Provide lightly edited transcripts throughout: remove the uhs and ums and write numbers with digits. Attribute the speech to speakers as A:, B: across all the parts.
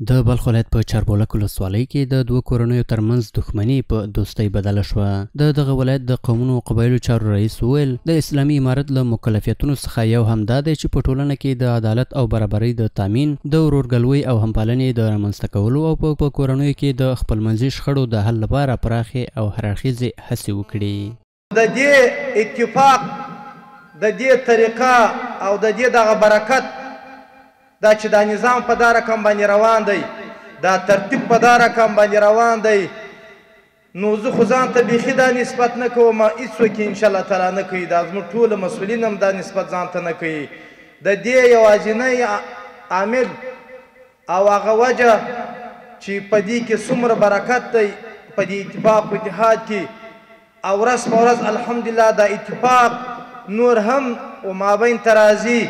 A: د بلخ ولایت په چاربولک ولسوالۍ کې د دوه کورنیو ترمنځ دښمني په دوستۍ بدله شوه. د دغه ولایت د قومونو او قبایلو چارو رئیس وویل د اسلامي امارت له مکلفیتونو څخه یو همدا دی چې په ټولنه کې د عدالت او برابرۍ د تامین، د ورورګلوۍ او همپالنې د رامنځته کولو او په کورنیو کې د خپلمنځي شخړو د حل لپاره پراخې او هراړخیزې هڅې وکړي.
B: د دې اتفاق، د دې طریقه او د دې دغه برکت دا چې دا نظام په دا رقم باندې روان دی، دا ترتیب په دا رقم باندې روان دی، نو زه خو ځان ته بیخي دا نسبت نه کوم، هېڅوک یې انشاءالله تعالی نه کوي، دا زموږ ټوله مسؤلین هم دا نسبت ځان ته نه کوي. د دې یوازینی عامل او هغه وجه چې په دې کې څومره برکت دی په دې اتفاق و اتحاد کې، او ورځ په ورځ الحمدلله دا اتفاق نور هم و مابین ته راځي.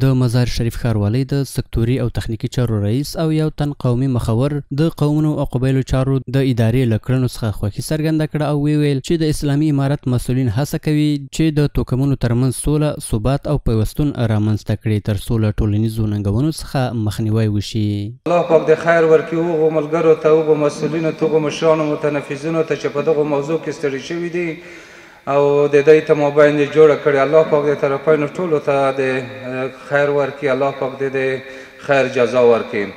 A: د مزار شریف ښاروالۍ د سکتوري او تخنیکي چارو رئیس او یو تن قومي مخور د قومونو او قبایلو چارو د ادارې له کړنو څخه خوښي څرګنده کړه او ویل چې د اسلامي امارت مسؤلین هڅه کوي چې د توکمونو ترمنځ سوله، ثبات او پیوستون رامنځته کړي تر څو له ټولنیزو ننګونو څخه مخنیوی وشي.
C: الله پاک د خیر ورکړي هغو ملګرو ته، هغو مسؤلینو ته، هغو مشرانو متنفذینو ته چې په دغو موضوع کې ستړي شوي دي او د دوی ته موبایل یې جوړه کړې. الله پاک د طرفینو ټولو ته د خیر ورکړي، الله پاک د خیر جزا ورکړي.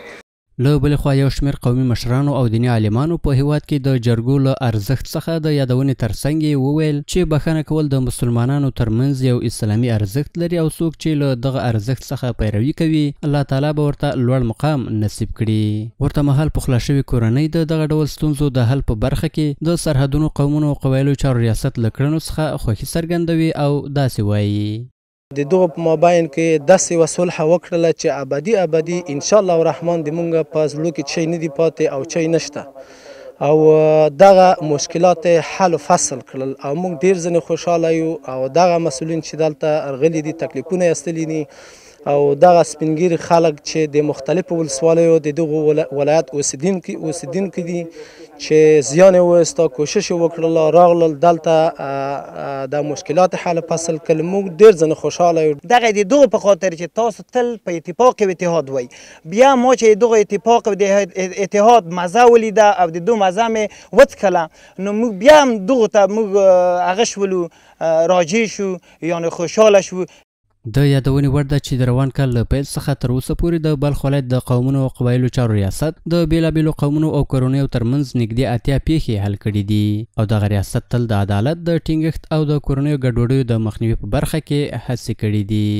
A: له بلې خوا یو شمېر قومي مشرانو او دیني عالمانو په هیواد کې د جرګو له ارزښت څخه د یادونې ترڅنګ یې وویل چې بښنه کول د مسلمانانو ترمنځ یو اسلامي ارزښت لري او څوک چې له دغه ارزښت څخه پیروي کوي الله تعالی به ورته لوړ مقام نصیب کړي. ورته مهال پخلا شوې کورنۍ د دغه ډول ستونزو د حل په برخه کې د سرحدونو، قومونو او قبایلو چارو ریاست له کړنو څخه خوښي څرګندوي او داسې وایي:
B: د دغو په مابین کې داسې یوه صلح وکړله چې ابدي انشاءالله الرحمن د مونږ په زړه کې چی نه دي پاتې او چی نشته، او دغه مشکلات حل و فصل کړل او موږ ډېر ځنې خوشحاله یو. او دغه مسؤلین چې دلته راغلي دي تکلیفونه یې ایستلي دي، او دغه سپینګیري خلک چې د مختلفو ولسوالیو د دغو ولایت اوسیدونکي دي چې زیان یې وایسته، کوشش یې وکړله، راغلل دلته د مشکلات حل فصل کړل. موږ ډېر ځنې خوشحاله یو.
D: دغه د دغو په خاطر چې تاسو تل په اتفاق او اتحاد وای، بیا ما چې دغه اتفاق او د اتحاد مزه ولیده او د دو مزه مې وڅکله، نو موږ بیا هم دغو ته موږ هغه شولو، راجع شو، یعنې خوشحاله شو.
A: د یادونې وړ ده چې د روان کال له پیل څخه تر اوسه پورې د بلخ ولایت د قومونو او قبایلو چارو ریاست د بېلابېلو قومونو او کورنیو ترمنځ نږدې 80 پیښې حل کړي دي او دغه ریاست تل د عدالت د ټینګښت او د کورنیو ګډوډیو د مخنیوي په برخه کې هڅې کړي دي.